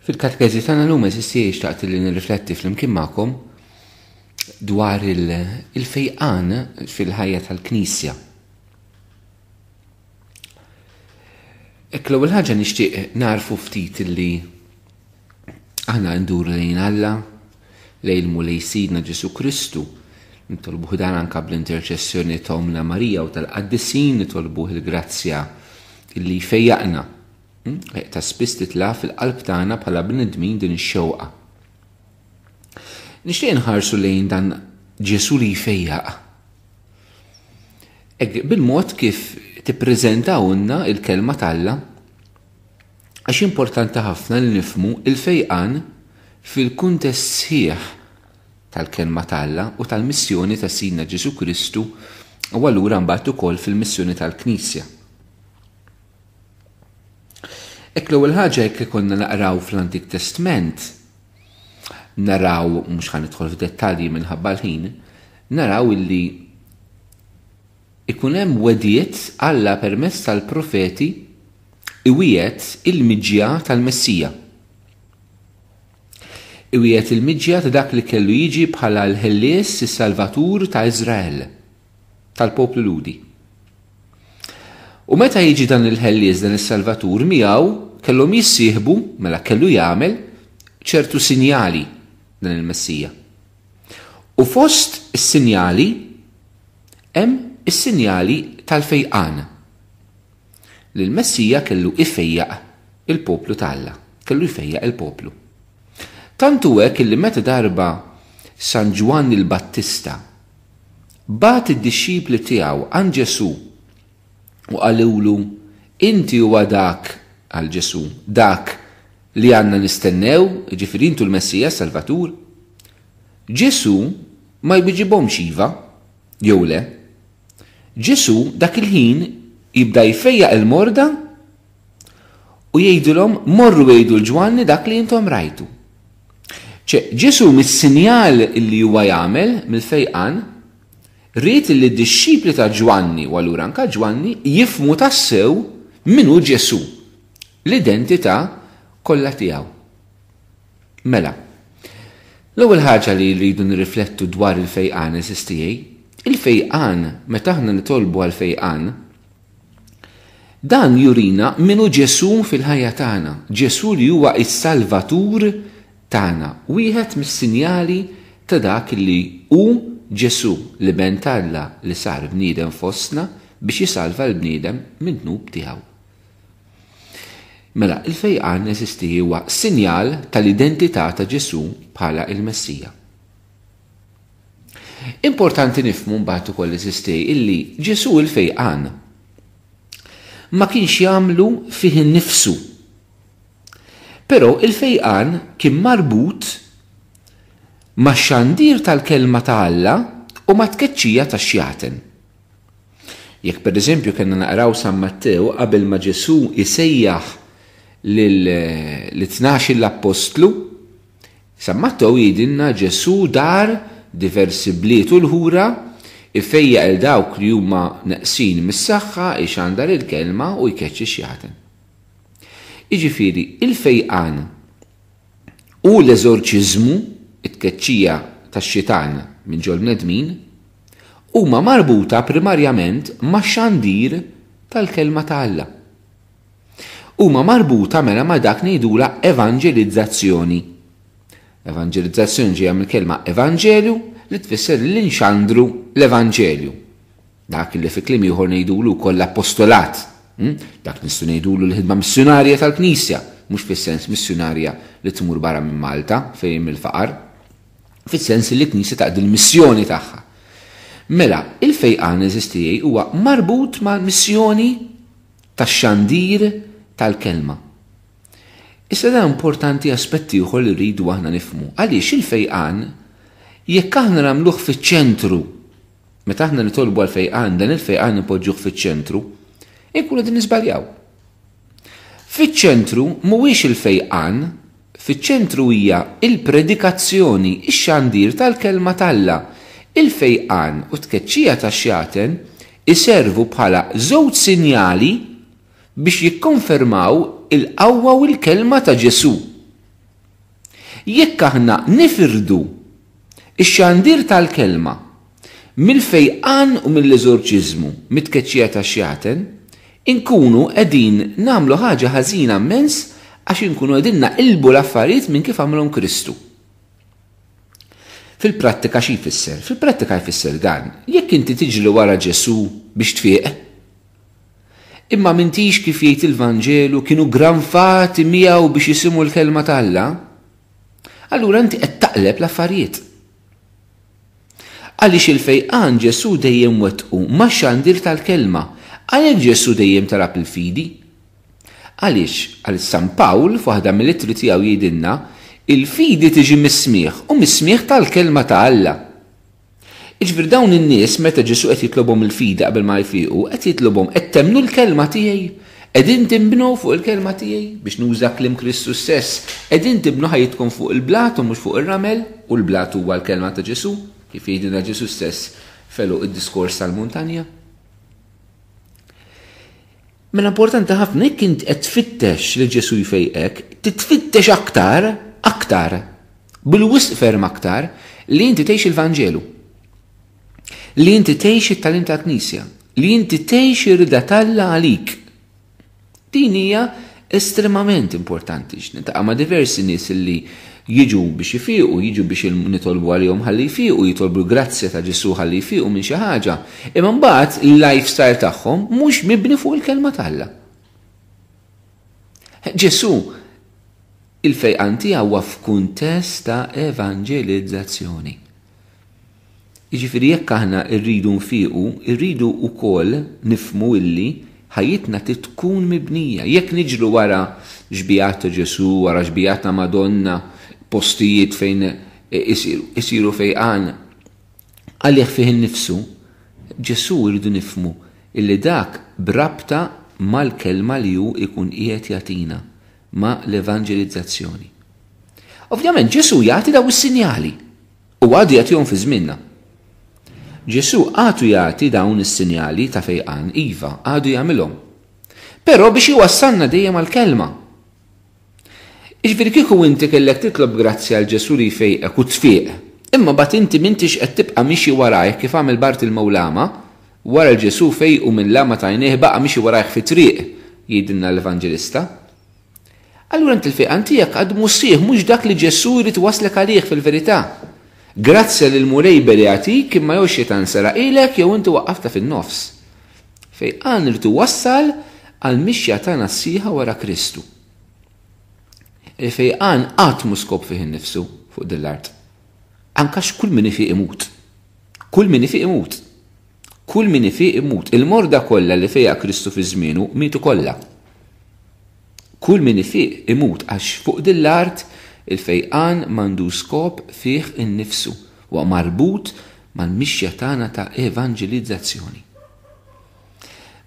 Fil-katekezi tagħna llum eżisti xtaqt li nirrifletti flimkien magħkom dwar il-fejqan fil-ħajja tal-Knisja. L-ewwel ħaġa nixtieq narfu ftit li aħna nduru lejn Alla, lejn Sidna Ġesu Kristu, nitolbuh dan anke bl-interċessjoni ta' Omna Marija u tal-Qaddisin, nitolbuh il-grazzja li jfejjaqna. Ta' spiss titla' fil-qalb tagħna bħala bnedmin din ix-xewqa. Nixtieq nħarsu lejn dan Ġesu li jfejjaq. Bil-mod kif tippreżentawlna il-kelma t'Alla, għax importanti ħafna li nifhmu il-fejqan fil-kuntest sħiħ tal-kelma t'Alla u tal-missjoni ta' Sidna Ġesu Kristu u allura mbagħad ukoll fil-missjoni tal-Knisja. L-ewwel ħaġa jekk konna naqraw fl-Antik Testament, naraw mhux ħanidħol f'dettalji minħabba l-ħin, naraw illi ikun hemm wedijiet Alla permezz tal-profeti iwiet il-miġja tal-Messija. Iwiet il-miġja ta' dak li kellu jiġi bħala l-ħellies is-Salvatur ta' Iżrael, tal-poplu Ludi. U meta jiġi dan il-ħellies dan is-Salvatur miegħu kellhom jissieħbu mela kellu jagħmel ċertu sinjali dan il-Messija. U fost is-sinjali hemm is-sinjali tal-fejqan. Li l-Messija kellu ifejjaq il-poplu t'Alla, kellu jfejjaq il-poplu. Tantu hekk illi meta darba San Ġwanni l-Battista bagħat id-dixxipli tiegħu għand Ġesu u qalulu inti huwa dak għal Ġesu, dak li għandna nistennew, ġifieri intu l-Messija Salvatur. Ġesu ma jbiġibhomx iva, jew le. Ġesu dak il-ħin jibda jfejjaq il-morda u jgħidulhom morru jgħidu l-Ġwanni dak li intom rajtu. Ġesu mis-sinjal li huwa jagħmel mill-fejqan rrid li d-dixxipli ta' Ġwanni u allura anke Ġwanni jifhmu tassew min hu Ġesu, l-identità kollha tiegħu. Mela, l-ewwel ħaġa li rridu nirriflettu dwar il-fejqan eżistijej, il-fejqan meta aħna nitolbu għal fejqan, dan jurina min hu Ġesu fil-ħajja tagħna, Ġesu li huwa s-Salvatur tagħna, wieħed mis-sinjali ta' dak li hu Ġesu li ben Alla li sar bniedem fostna biex jisalva l-bniedem minn dnub tiegħu. Mela, il-fejqan eżisti huwa sinjal tal-identità ta' Ġesu bħala il-Messija. Importanti nifhmu mbagħad ukoll eżisti illi Ġesu il-fejqan ma kienx jagħmlu fih innifsu. Però il-fejqan kien marbut ma' xandir tal-kelma ta' Alla u ma' tkeċċija tax-xjaten. Jekk pereżempju kellna naqraw San Mattew qabel ma Ġesu isejjaħ l-12 l-apostlu, San Mattew jgħidilna Ġesu dar diversi bliet u l-ħura ifejjaq il dawk li huma neqsin mis-saħħa ixandar il-kelma u jkeċċi x-xjaten. Jiġifieri il-fejqan u l-eżorċiżmu it-tkeċċija tax-xitan minn ġol bnedmin huma marbuta primarjament max-xandir tal-kelma ta' Alla. Huma marbuta mela ma' dak ngħidula evanġelizzazzjoni. Evanġelizzazzjoni ġejja mill-kelma evanġelju li tfisser li nxandru l-evanġelju. Dak li fi kliem ieħor ngħidulu wkoll l-apostolat. Dak nistgħu ngħidulu l-ħidma missjonarja tal-Knisja, mhux fis-sens missjonarja li tmur barra minn Malta fejn mill-faqar, fis-sens li l-Knisja taqdi l-missjoni tagħha. Mela, il-fejqan eżistijej huwa marbut mal-missjoni tax-xandir tal-kelma. Issa dan importanti aspetti ieħor li rridu aħna nifhmu. Għaliex il-fejqan jekk aħna nagħmluh fiċ-ċentru, meta aħna nitolbu għal fejqan dan il-fejqan nipoġġuh fiċ-ċentru, inkunu din niżbaljaw. Fiċ-ċentru mhuwiex il-fejqan, fiċ-ċentru hija il-predikazzjoni, ix-xandir tal-kelma t'Alla. Il-fejqan u tkeċċija tax-xjaten iservu bħala żewġ sinjali biex jikkonfermaw il-qawwa u l-kelma ta' Ġesu Jekk aħna nifirdu ix-xandir tal-kelma mill-fejqan u mill-eżorċiżmu mit-tkeċċija tax-xjaten, inkunu qegħdin nagħmlu ħaġa ħażina immens għax inkunu qegħdin naqilbu l-affarijiet minn kif għamlhom Kristu. Fil-prattika xi jfisser? Fil-prattika jfisser dan, jekk inti tiġri wara Ġesu biex tfieq, imma m'intix kif jgħid il-Vanġelu kienu granfati miegħu biex jisimgħu l-kelma ta' Alla, allura inti qed taqleb l-affarijiet. Għaliex il-fejqan Ġesu dejjem wettqu max-xandir tal-kelma, għalhekk Ġesu dejjem tarab il-fidi. Għaliex għal San Pawl f'waħda mill-ittri tiegħu jgħidilna il-fidi tiġi mis-smieħ u mis-smieħ tal-kelma ta' Alla. Iġbir dawn in-nies meta Ġesu qed jitlobhom il-fidi qabel ma jfiequ, qed jitlobhom qed temnu l-kelma tiegħi, qegħdin timbnu fuq il-kelma tiegħi biex nuża kliem Kristu stess, qegħdin tibnu ħajjitkom fuq il-blat u mhux fuq ir-ramel, u l-blat huwa l-kelma ta' Ġesu, kif jgħidilna Ġesu stess feluq id-diskors tal-muntanja. Mela importanti ħafna jekk inti qed tfittex li Ġesu jfejqek, titfittex aktar, bil-wisq ferm aktar, li inti tgħix il-Vanġelu. Li inti tgħix it-talim tal-Knisja, li inti tgħix ir-rida tal-Alla għalik. Din hija estremament importanti. Niltaqa' ma' diversi nies li jiġu biex jifiequ, jiġu biex nitolbu għalihom ħalli jfiequ, jitolbu grazzja ta' Ġesu ħalli jfiequ minn xi ħaġa, imma mbagħad il-lifestyle tagħhom mhux mibni fuq il-kelma ta' Alla. Ġesu il-fejqan tiegħu huwa f'kuntest ta' evanġelizzazzjoni. Jiġifieri jekk aħna rridu nfiequ, irridu wkoll nifhmu illi ħajjitna tkun mibnija. Jekk niġru wara ġbijat ta' Ġesu, wara ġbijat ta' Madonna, postijiet fejn isiru fejqan għalih fih innifsu, Ġesu irridu nifhmu illi dak brabta mal-kelma li hu ikun qiegħed jagħtina ma' l-evanġelizzazzjoni. Ovvjament Ġesu jagħti daw is-sinjali u għadu jagħtihom fi żmienna. Ġesu għadu jagħti dawn is-sinjali ta' fejqan iva, għadu jagħmilhom. Però biex iwassalna dejjem għall-kelma. Jiġifieri kieku inti kellek titlob grazzja għal Ġesu li jfejqek u tfieq, imma bagħad inti m'intix qed tibqa' mixi warajh kif għamel Bart il-Mewlama, wara l-Ġesu fejqu minn lama ta' għajnejh baqa' mixi warajh fi triq, jgħidilna l-Evanġelista. Allura inti l-fejqan tiegħek għad mussieħ mhux dak li Ġesu jrid iwaslek għalih fil-verità. Grazzja lil murejber jagħtik imma jew xejtan sara ilek jew inti waqqafta fin-nofs. Fejqan irid iwassal għal mixja tagħna sieħa wara Kristu. Il-fejqan qatt mhu skop fih innifsu fuq din l-art. Ankax kull min ifiq imut. Kull min ifiq imut. Kull min ifiq imut. Il-morda kollha li fejqa Kristu fi żmienu mietu kollha. Kull min ifiq imut għax fuq din l-art il-fejqan m'għandu skop fih innifsu huwa marbut mal-mixja tagħna ta' evanġelizzazzjoni.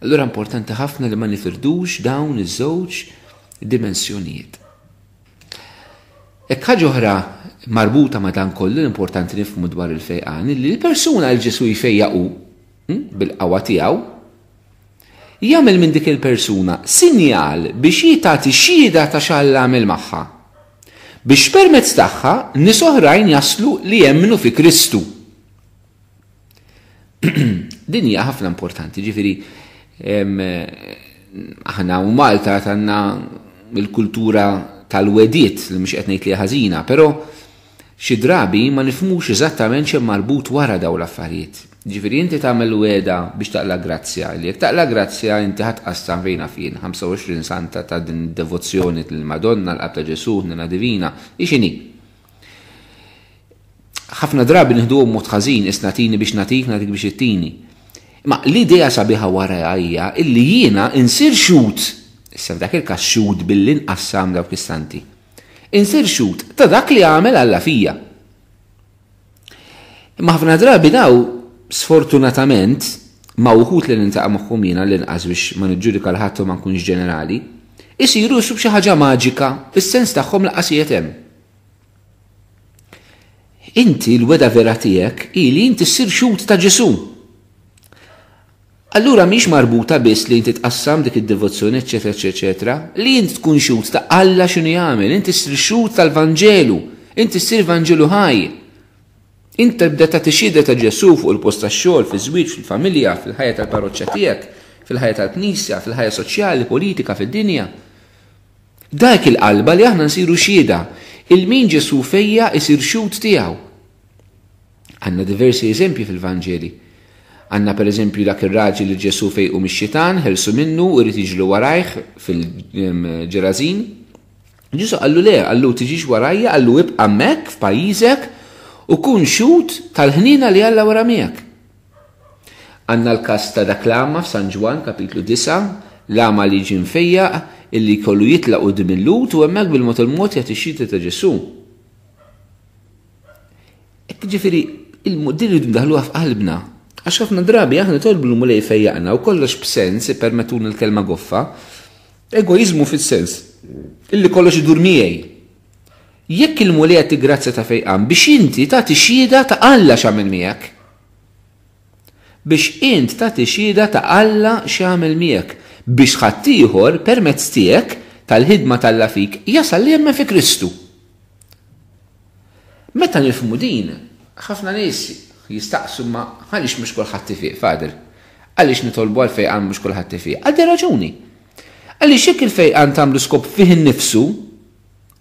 Allura importanti ħafna li ma nifirdux dawn iż-żewġ dimensjonijiet. Hekk ħaġa oħra marbuta ma' dan kollu importanti nifhmu dwar il-fejqan li l-persuna l Ġesu jfejjaqu bil-qawwa tiegħu jagħmel minn dik il-persuna sinjal biex jitagħti xhieda ta' x'Alla għamel magħha. Biex permezz tagħha nies oħrajn jaslu li jemmnu fi Kristu. Din hija ħafna importanti, ġifieri aħna u Malta għandna l-kultura tal-wediet li mhux qed ngħid li ħażina, però xi drabi ma nifhmux eżattament x'hemm marbut wara dawn l-affarijiet. Ġifieri inti tagħmel weda biex taqla grazzja, li jekk taqla grazzja inti ħatqassam fejna fin 25 santa ta' din devozzjoni lill-Madonna l-Qab ta' Ġesu, Nena Divina, ixini. Ħafna drabi nieħduhom mod ħażin isnatini biex natik biex ittini. Ma l-idea sabiħa wara hija illi jiena insir xut, issa f'dak il-każ xut billi nqassam dawk istanti. Insir xut ta' dak li għamel Alla fija. Imma ħafna drabi daw sfortunatament ma wħud li nintaqa' magħhom jiena l-inqas biex ma niġġudika l-ħadd u ma nkunx ġenerali, isiru jsub xi ħaġa maġika fis-sens tagħhom laqqasijiet hemm. Inti l-weda vera tiegħek ili inti ssir xut ta' Ġesu. Allura mhix marbuta biss li inti tqassam dik id-devozzjoni eċetera, li inti tkun xut ta' Alla x'inhu jagħmel, inti ssir xut tal-Vanġelu, inti ssir Vanġelu ħaj. Inti tibda tagħti xhieda ta' Ġesu fuq il-post tax-xogħol, fiż-żwieġ, fil-familja, fil-ħajja tal-parroċċja tiegħek, fil-ħajja tal-Knisja, fil-ħajja soċjali, politika, fid-dinja. Dak il-qalba li aħna nsiru xhieda, il-min Ġesu fejja isir xhud tiegħu. Għandna diversi eżempji fil-Vanġeli. Għandna pereżempju dak ir-raġel li Ġesu fejqu mix-xitan, ħelsu minnu u jrid jiġlu warajh fil-Ġerażin. Ġesu qallu le, qallu tiġix warajja, qallu ibqa' hemmhekk f'pajjiżek u kun xhud tal-ħnina li Alla wara miegħek. Għandna l-każ ta' dak l-ama f'San Ġwan kapitlu 9, l-ama li ġie mfejjaq illi jkollu jitlaq quddiem il-lut u hemmhekk bil-mod il-mod jagħti x-xhieda ta' Ġesu. Ġifieri il-din li ndaħluha f'qalbna. Għax ħafna drabi aħna tolbu l-mulej fejjaqna u kollox b'sens permettuna l-kelma goffa, egoizmu fis-sens illi kollox idur miegħi. Jekk il-mulej għati grazzja ta' fejqan biex inti tagħti xhieda ta' Alla x'għamel miegħek. Biex int tagħti xhieda ta' Alla x'għamel miegħek biex ħadd ieħor permezz tiegħek tal-ħidma tal-Alla fik jasal li jemmen fi Kristu. Meta nifhmu din, ħafna nies jistaqsu ma għaliex mhux kulħadd tifiq, Fader? Għaliex nitolbu għal fejqan mhux kulħadd tifiq? Għaddi raġuni. Għaliex jekk il-fejqan tagħmlu skop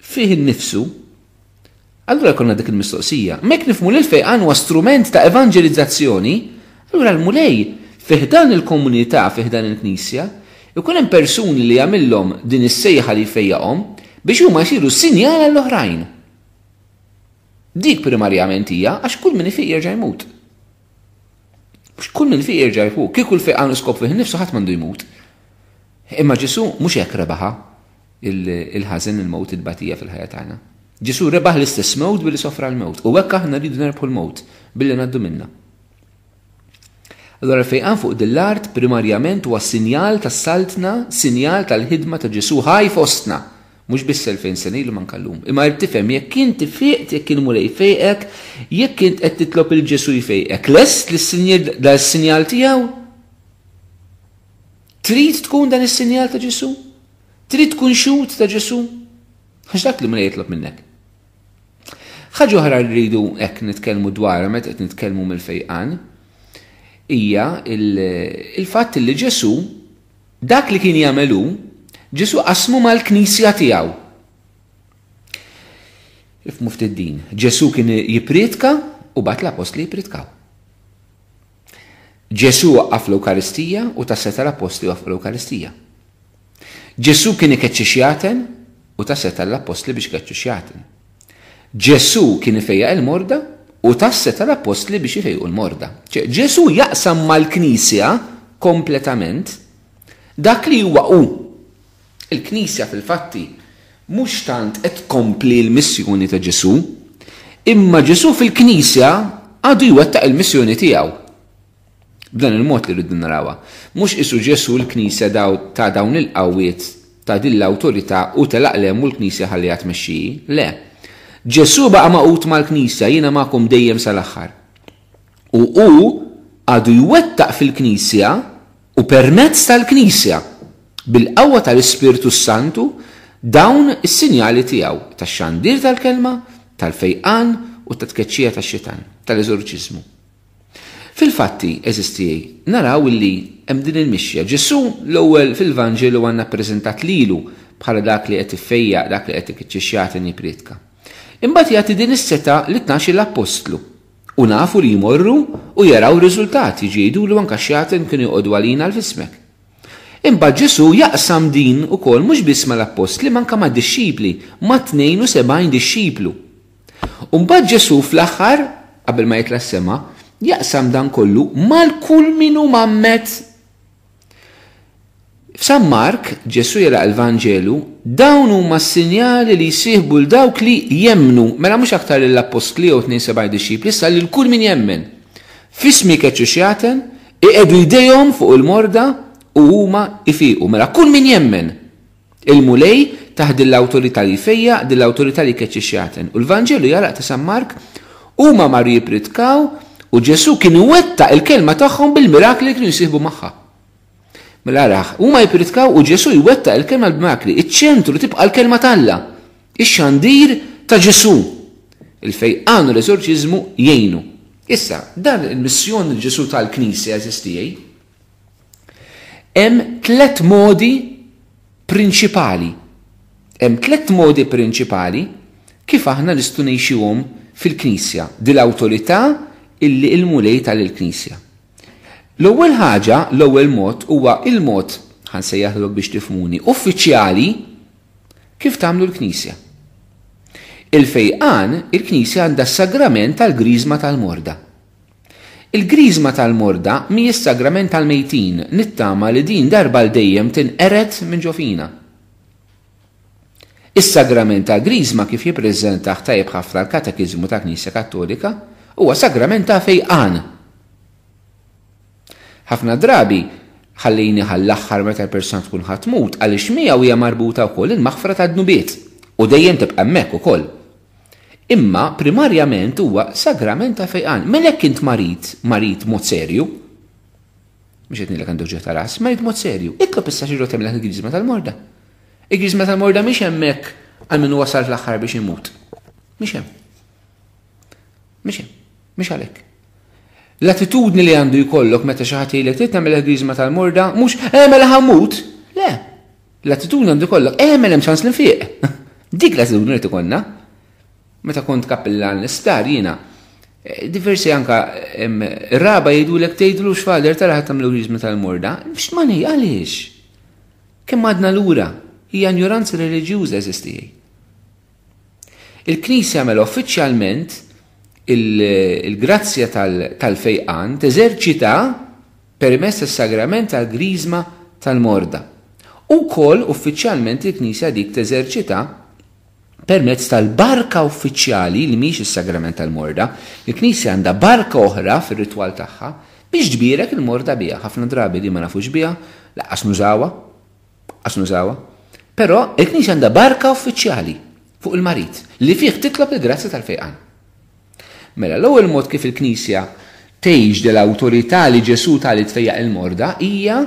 fih innifsu, allura jkollna dik il-mistoqsija. Mek nifhmu li l-fejqan huwa strument ta' evanġelizzazzjoni, allura l-mulej fih dan il-komunità, fih dan il-Knisja, ikun hemm persuni li jagħmilhom din is-sejħa li jfejjaqhom biex huma jsiru sinjal għall-oħrajn. Dik primarjament hija għax kull min ifiq jerġa' jmut. Mhux kull min ifiq jerġa' jfuq, kieku l-fejqan iskop fih innifsu ħadd m'għandu jmut. Imma Ġesu mhux hekk rebaħa il-ħażen il-mewt il-batija fil-ħajja tagħna. Ġesu rebaħ l-istess mewt billi sofra l-mewt u hekk aħna rridu nerbħu l-mewt billi ngħaddu minnha. Allora fejqan fuq dil-art primarjament huwa sinjal tas-saltna, sinjal tal-ħidma ta' Ġesu ħaj fostna. Mhux biss 2000 sena ilu ma nkallum. Imma rid tifhem jekk inti fiqt jekk il-mulej fejqek, jekk int qed titlob il-Ġesu jfejqek, lest lis-sinjal tiegħu? Trid tkun dan is-sinjal ta' Ġesu? Trid tkun xhud ta' Ġesu? Għax dak li mulej jitlob minnek. Ħaġa oħra rridu hekk nitkellmu dwarha meta qed nitkellmu mill-fejqan hija il-fatt li Ġesu dak li kien jagħmelu Ġesu qasmu mal-Knisja tiegħu. Ifhmu ftit din, Ġesu kien jippriedka u bagħat l-apostli jippridkaw. Ġesu waqqaf l-Ewkaristija u tasseta l-apostli waqfu l-Ewkaristija. Ġesu kien ikeċċi xjaten u tasseta l-apostli biex ikeċċu xjaten. Ġesu kien ifejjaq il-morda u tasseta l-apostli biex ifejqu l-morda. Ġesu jaqsam mal-Knisja kompletament dak li huwa hu. Il-Knisja fil-fatti mhux tant qed tkompli l-missjoni ta' Ġesu, imma Ġesu fil-Knisja għadu jwettaq il-missjoni tiegħu. B'dan il-mod li rridu narawha. Mhux isu Ġesu l-Knisja ta' dawn il-qawwiet ta' din l-awtorità u telaqlem u l-Knisja ħalli tmexxi. Le. Ġesu baqa' maqut mal-Knisja jiena magħkom dejjem sal-aħħar. U hu għadu jwettaq fil-Knisja u permezz tal-Knisja bil-qawwa tal-Ispiritu Santu dawn is-sinjali tiegħu tax-xandir tal-kelma, tal-fejqan u tat-tkeċċija tax-xitan, tal-eżorċiżmu. Fil-fatti, eżistijej, naraw illi hemm din il-mixja. Ġesu l-ewwel fil-Vanġelu għandna ppreżentat lilu bħala dak li qed iffejjaq, dak li qed ikeċċixxjaten jippriedka. Imbagħad jagħti din is-seta li tnax l-apostlu u nafu li jmorru u jaraw riżultati ġiedulu anke xjaten kienu joqogħdu għalina l-fismek. Imbagħad Ġesu jaqsam din ukoll mhux biss mal-apostli manka mad-dixxipli, ma' 72 dixxiplu. U mbagħad Ġesu fl-aħħar qabel ma jitla s-sema jaqsam dan kollu mal-kull min hu mammet. F'San Mark Ġesu jara l-Vanġelu dawn huma s-sinjali li jsieħbu l dawk li jemmnu, mela mhux aktar lill-apostli u 72 dixxipli, issa lil kull min jemmen. Fismi keċċu xjaten, iqegħdu jdejhom fuq il-morda u huma ifiqu, mela kull min jemmen. Il-mulej taħt l-awtorità li jfejjaq, din l-awtorità li keċċi xjaten. U l-Vanġelu jaraq ta' San Mark huma marru jippridkaw u Ġesu kien iwettaq il-kelma tagħhom bil-mirakli li kienu jsieħbu magħha. Mela raħ, huma jippridkaw u Ġesu jwettaq il-kelma bil-mirakli. Iċ-ċentru tibqa' l-kelma t'Alla. Ix-xandir ta' Ġesu. Il-fejqan u l-eżorċiżmu jgħinu. Issa, dan il-missjoni Ġesu tal-Knisja eżistijaj, hemm 3 modi prinċipali. Hemm 3 modi prinċipali kif aħna nistgħu ngħixuhom fil-Knisja, dil-awtorità illi il-mulej tal-Knisja. L-ewwel ħaġa, l-ewwel mod huwa il-mod ħansejjaħlok biex tifhmuni uffiċjali kif tagħmlu l-Knisja. Il-fejqan, il-Knisja għandha s-sagrament tal-griżma tal-morda. Il-griżma tal-morda mhijiex sagrament tal-mejtin, nittama li din darba l-dejjem tinqered minn ġofina. Is-sagrament tal-griżma kif jippreżenta tajjeb ħafna l-Katekiżmu ta' Knisja Kattolika huwa sagrament ta' fejqan. Ħafna drabi ħallini ħall-aħħar meta l-persuna tkun ħatmut għaliex miegħu hija marbuta wkoll il-maħfra tad-nubiet u dejjem tibqa' hemmhekk ukoll. Imma primarjament huwa sagrament ta' fejqan. Melek kint marit mod serju, mhux qed ngħidlek għandu ġieħ ta' ras, marit mod serju. Itlob issa xi ġod tagħmilek il-griżma tal-morda. Il-griżma tal-morda mhix hemmhekk għal min wasal fl-aħħar biex imut. Mhix hemm. Mhix għalhekk. L-attitudni li għandu jkollok meta xi ħadd jgħidlek trid tagħmel il-griżma tal-morda mhux mela ħammut. Le. L-attitudni għandu jkollok mela hemm ċans li nfieq. Dik l-attitudni li tkollna. Meta kont kappellan l-isptar jiena, diversi anka raba jgħidulek tgħidlu x'fader tara ħadd tagħmlu griżma tal-morda, x'mani għaliex? Kemm għadna lura, hija ignoranza reliġjuża eżistijaj. Il-Knisja jagħmel uffiċjalment il-grazzja tal-fejqan teżerċita permezz tas-sagrament tal-griżma tal-morda. Ukoll uffiċjalment il-Knisja dik teżerċita permezz tal-barka uffiċjali li mhix is-sagrament tal-morda, il-Knisja għandha barka oħra fir-ritwal tagħha biex ġbierek il-morda biha. Ħafna drabi li ma nafux biha, laqqas nużawha. Però il-Knisja għandha barka uffiċjali fuq il-marit li fih titlob il-grazzja tal-fejqan. Mela l-ewwel mod kif il-Knisja tgħix dell-awtorità li Ġesu tali tfejjaq il-morda hija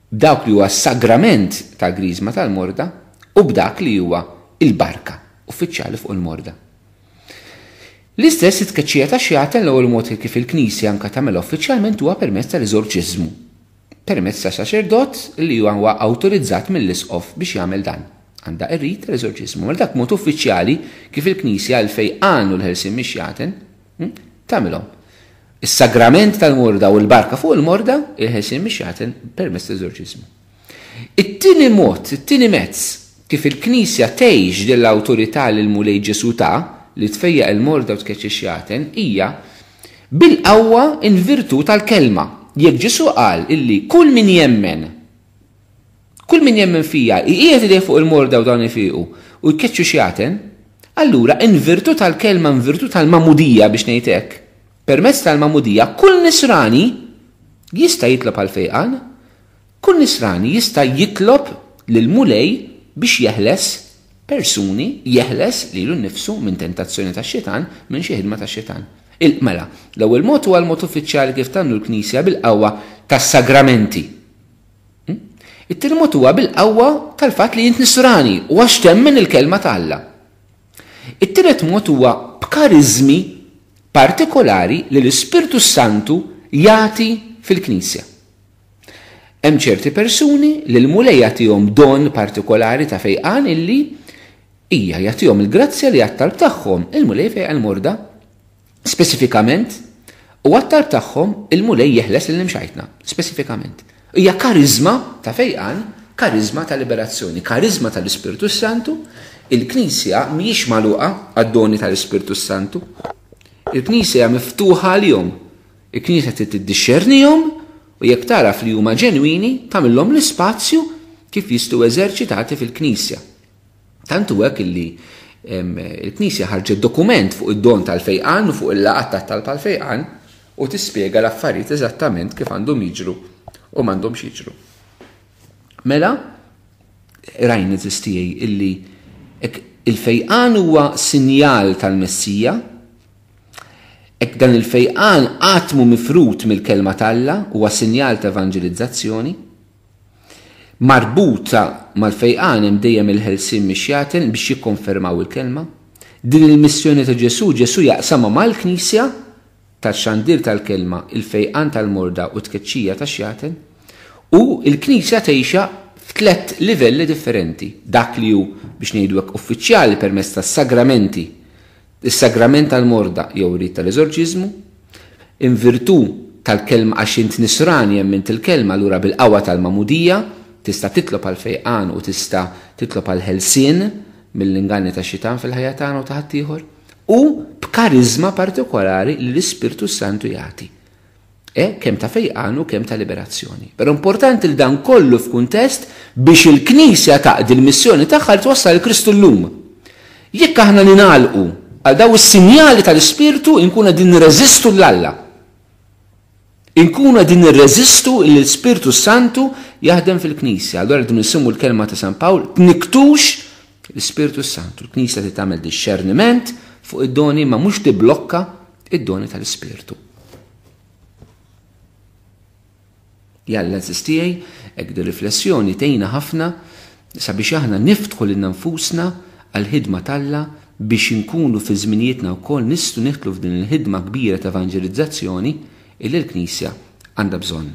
b'dawk li huwa s-sagrament tal-griżma tal-morda u b'dak li huwa il-barka uffiċjali fuq il-morda. L-istess it-tkeċċija ta' xjaten l-ewwel mod kif il-Knisja anke tagħmel uffiċjalment huwa permezz tal-eżorċiżmu. Permezz ta' saċerdot li huwa awtorizzat mill-isqof biex jagħmel dan. Għandha rrid tal-eżorċiżmu. Mal dak mod uffiċjali kif il-Knisja l-fejqan u l-ħelsien mix-xjaten tagħmilhom. Is-sagrament tal-morda u l-barka fuq il-morda, il-ħelsien mix-xjaten permezz tal-eżorċiżmu. It-tieni mod, it-tieni mezz kif il-Knisja tgħix dell-awtorità lil mulej Ġesu li tfejjaq il-morda u tkeċċi x-xjaten hija bil-qawwa in virtu tal-kelma. Jekk Ġesu qal illi kull min jemmen fija qiegħed idej fuq il-morda u dawn ifiqu u jkeċċu xjaten, allura in virtu tal-kelma, in virtu tal-mamudija biex ngħid hekk, permezz tal-mamudija kull nisrani jista' jitlob għal fejqan, kull nisrani jista' jitlob lil mulej biex jeħles persuni, jeħles lilu nnifsu minn tentazzjoni tax-xetan, minn xi ħidma tax-xetan. Mela, l-ewwel mod huwa l-mod uffiċjali kif tagħmlu l-Knisja bil-qawwa tas-sagramenti. It-tieni mod huwa bil-qawwa tal-fatt li jint nisrani u għax temmen il-kelma ta' Alla. It-tielet mod huwa b'kariżmi partikolari li l-Ispirtu Santu jagħti fil-Knisja. Hemm ċerti persuni li l-mulej jagħtihom don partikolari ta' fejqan illi hija jagħtihom il-grazzja li għat-talb tagħhom il-mulej fejqan il-morda speċifikament u għat-talb tagħhom il-mulej jeħles l-imxajtna speċifikament. Hija kariżma ta' fejqan, kariżma ta' liberazzjoni, kariżma tal-Ispirtu Santu. Il-Knisja mhijiex magħluqa għad-doni tal-Ispirtu Santu. Il-Knisja miftuħa għalihom. Il-Knisja trid tiddixxernihom u jekk taraf li huma ġenwini tagħmilhom l-ispazju kif jistgħu eżerċitati fil-Knisja. Tant hekk illi il-Knisja ħarġet dokument fuq id-don tal-fejqan u fuq il-laqgħat tat-talb tal-fejqan u tispjega l-affarijiet eżattament kif għandhom jiġru u m'għandhomx jiġru. Mela, rajni tistijaj illi il-fejqan huwa sinjal tal-Messija, dan il-fejqan għatmu mifrut mill-kelma tal-Alla huwa sinjal ta' evanġelizzazzjoni, marbuta mal-fejqan hemm dejjem il-ħelsien mix-xjaten biex jikkonfermaw il-kelma, Din il-missjoni ta' Ġesu jaqsamha mal-Knisja tax-xandir tal-kelma, il-fejqan tal-morda u tkeċċija tax-xjaten, u l-Knisja tgħixha f'tliet livelli differenti. Dak li hu biex ngħidu hekk uffiċjali permezz tas-sagramenti, is-sagrament tal-morda jew rit tal-eżorċiżmu, in virtù tal-kelma għax int nisrani jemmint il-kelma lura bil-qawwa tal-mamudija, tista' titlob għal fejqan u tista' titlob għal ħelsien mill-inganni tax-xitan fil-ħajja tagħna u ta' ħaddieħor, u b'kariżma partikolari li l-Ispirtu Santu jagħti. Kemm ta' fejqan u kemm ta' liberazzjoni. Però importanti li dan kollu f'kuntest biex il-Knisja taqdi l-missjoni tagħha li twassal il-Kristu llum. Jekk aħna ningħalqu għal daw is-sinjali tal-Ispirtu inkunu din nirreżistu l-Alla. Inkunu din nirreżistu l-Ispirtu Santu jaħdem fil-Knisja. Allura din nisimmu l-kelma ta' San Pawl, tniktux l-Ispirtu Santu. L-Knisja tagħmel discerniment fuq id-doni ma mhux tibblokka id-doni tal-Ispirtu. Jalla tiegħi hekk di riflessjoni tgħinna ħafna sabiex aħna niftħu lil nfusna għall-ħidma talla biex inkunu fi żminijietna wkoll nistgħu nidħlu f'din il-ħidma kbira ta' evanġelizzazzjoni illi l-Knisja għandha bżonn.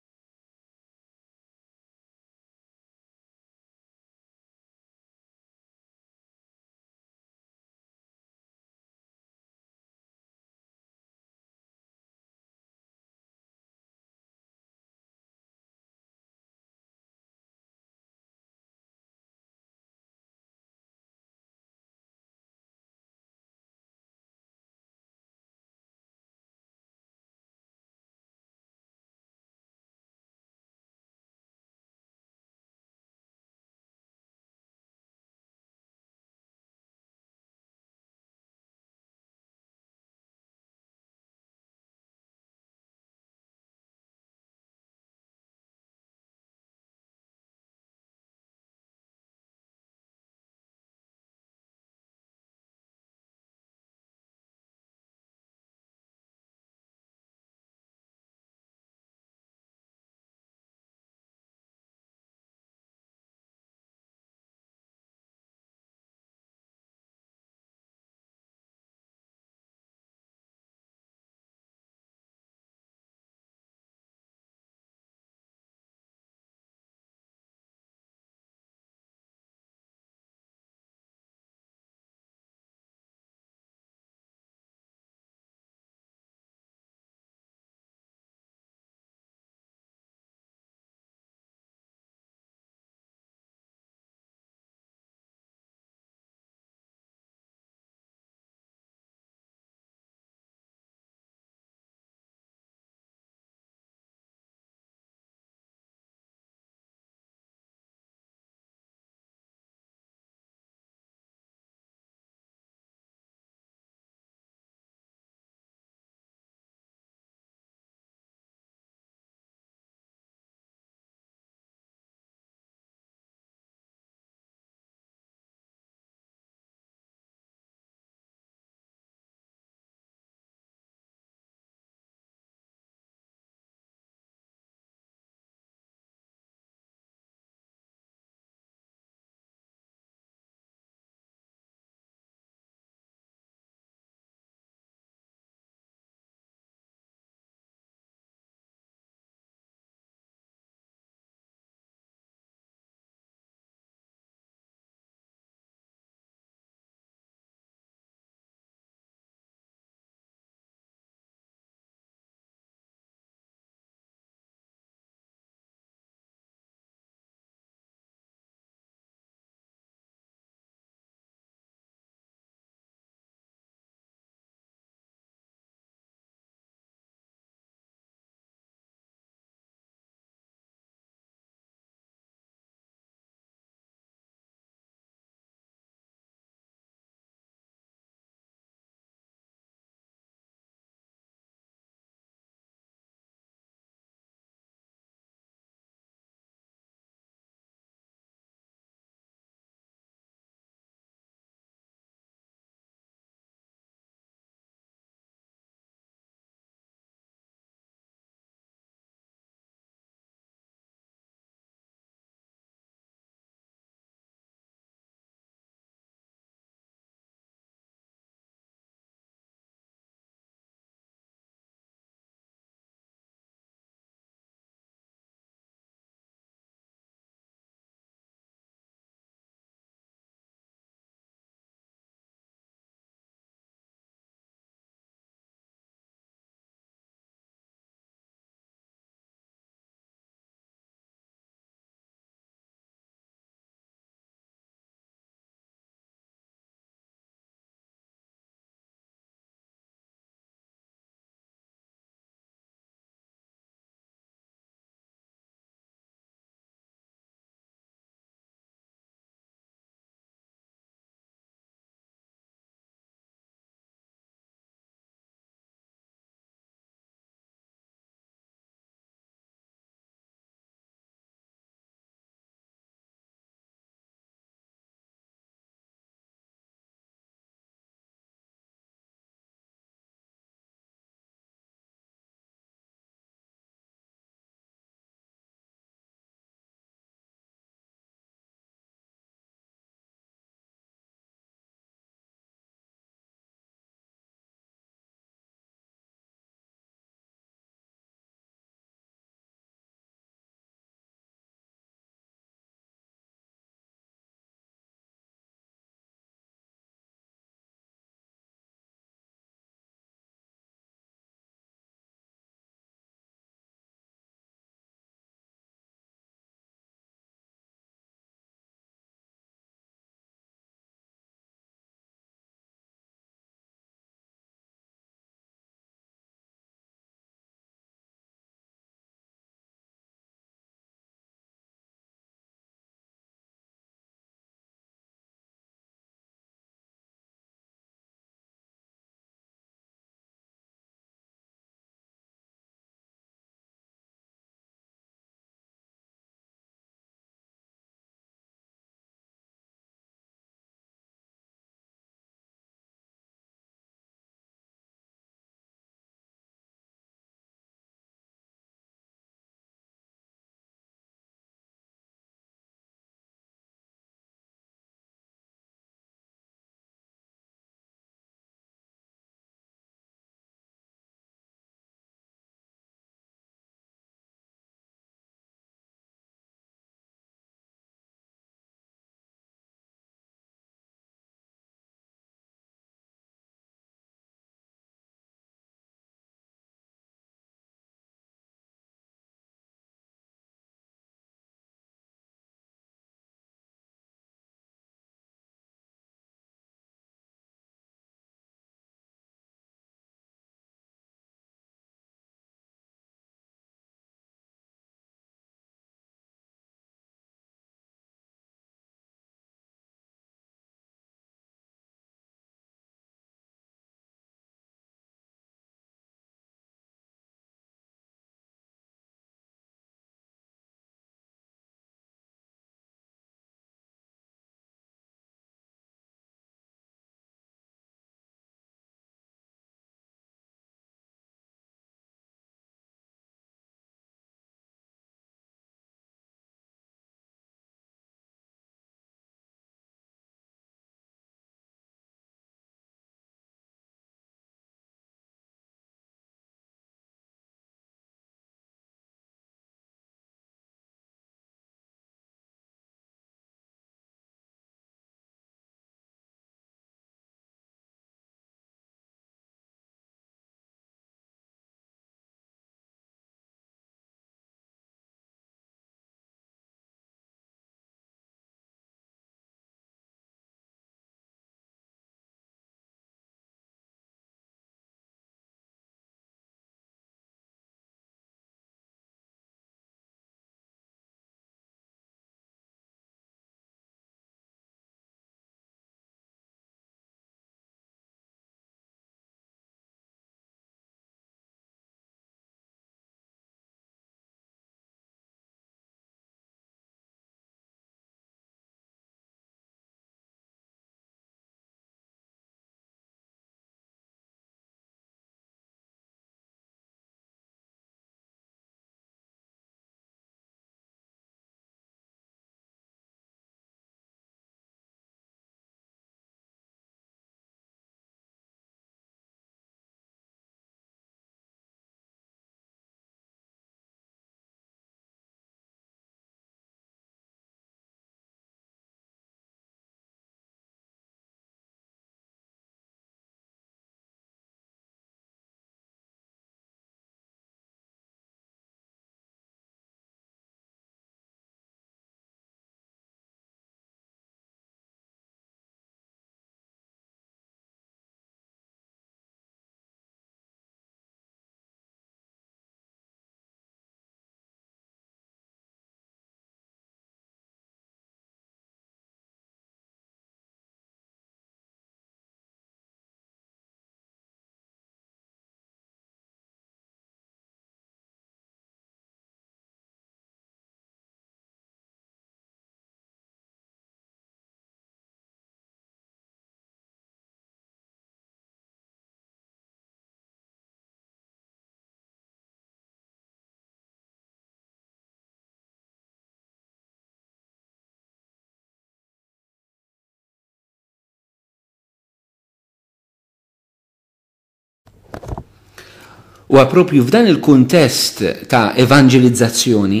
U għapropju f'dan il-kuntest ta' evangelizzazzjoni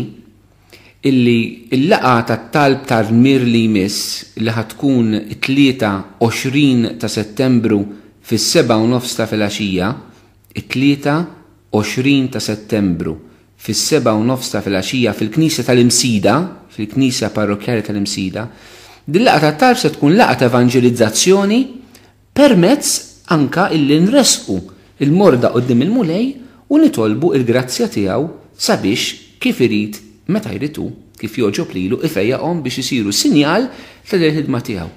illi il-laqa ta' talb ta' rmir li jmiss li ħatkun 23 ta' Settembru fis-7:30 ta' filgħaxija, 23 ta' Settembru fis-7:30 ta' filgħaxija fil-Knisja tal-Imsida, fil-Knisja Parrokjali tal-Imsida, din laqa ta' talb se tkun laqa ta' evangelizzazzjoni permezz anka illi nresqu il-morda qoddim il-mulej u nitolbu il-grazzja tiegħu sabiex kif irid meta jritu kif joġob lilu ifejjaqhom biex isiru sinjal tal-ħidma tiegħu.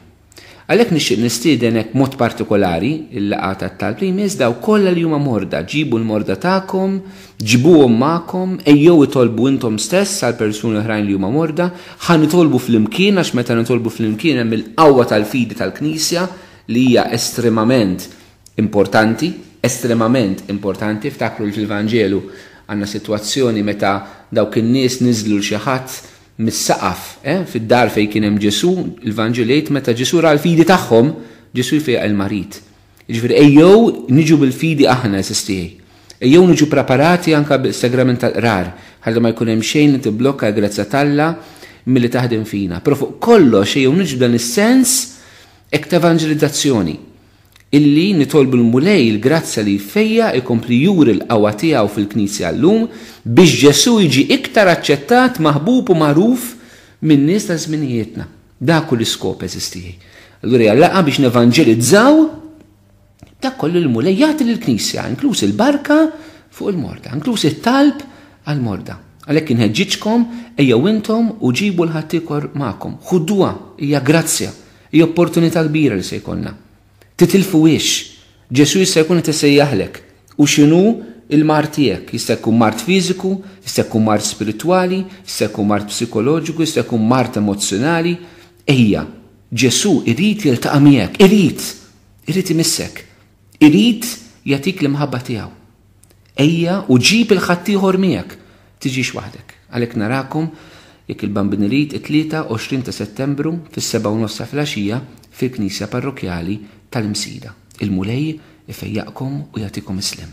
Għalhekk nixtieq nistiedenek mod partikolari il-laqgħa tat-talb li jmiss daw kollha li huma morda, ġibu l-morda tagħkom, ġibuhom magħkom, ejjew itolbu intom stess għal persuni oħrajn li huma morda, ħa nitolbu flimkien għax meta nitolbu flimkien hemm il-qawwa tal-fidi tal-Knisja li hija estremament importanti, ftakru fil-Vanġelu għandna sitwazzjoni meta dawk in-nies niżlu l xi ħadd mis-saqaf, fid-dar fejn kien hemm Ġesu, il-Vanġelejt meta Ġesu ra l-fidi tagħhom, Ġesu jfejaq il-marit. Jiġifieri ejjew niġu bil-fidi aħna eżistijej. Ejjew niġu preparati anke bis-sagrament tal-qrar, ħalli ma jkun hemm xejn li tibblokka l-grazza talla milli taħdem fina. Però fuq kollox ejjew niġu dan is-sens hekk ta' evanġelizzazzjoni illi nitolbu l-mulej il-grazza li jfejja ikompli juri l-qawwa tiegħu fil-Knisja llum biex Ġesu jiġi iktar aċċettat, maħbub u magħruf min-nies ta' żminijietna. Dak kull iskop eżistijej. Allura hija laqgħa biex nevanġelizzaw dak kollu l-mulej jagħti lill-Knisja, inkluż il-barka fuq il-morda, inkluż it-talb għall-morda. Għalhekk inħeġġiġkom ejjew intom u ġibu l-ħaddieħor magħkom. Ħudduha hija grazzja, hija opportunità kbira li se jkollna. Titilfuwiex, Ġesu jista' jkun qed isejjaħlek u x'inhu il-mart tiegħek, jista' jkun mart fiżiku, jista' jkun mart spiritwali, jista' jkun mart psikoloġiku, jista' jkun mart emozjonali. Ejja, Ġesu irid jiltaqa' miegħek, irid imissek, irid jagħtik l-imħabba tiegħu. Ejja u ġib il-ħaddieħor miegħek, tiġix waħdek. Għalhekk narakom jekk il-Bambineriet 23 ta' Settembru fis-7:30 ta' filgħaxija fil-Knisja Parrokjali tal-Imsida. Il-mulej ifejjaqkom u jagħtikom islim.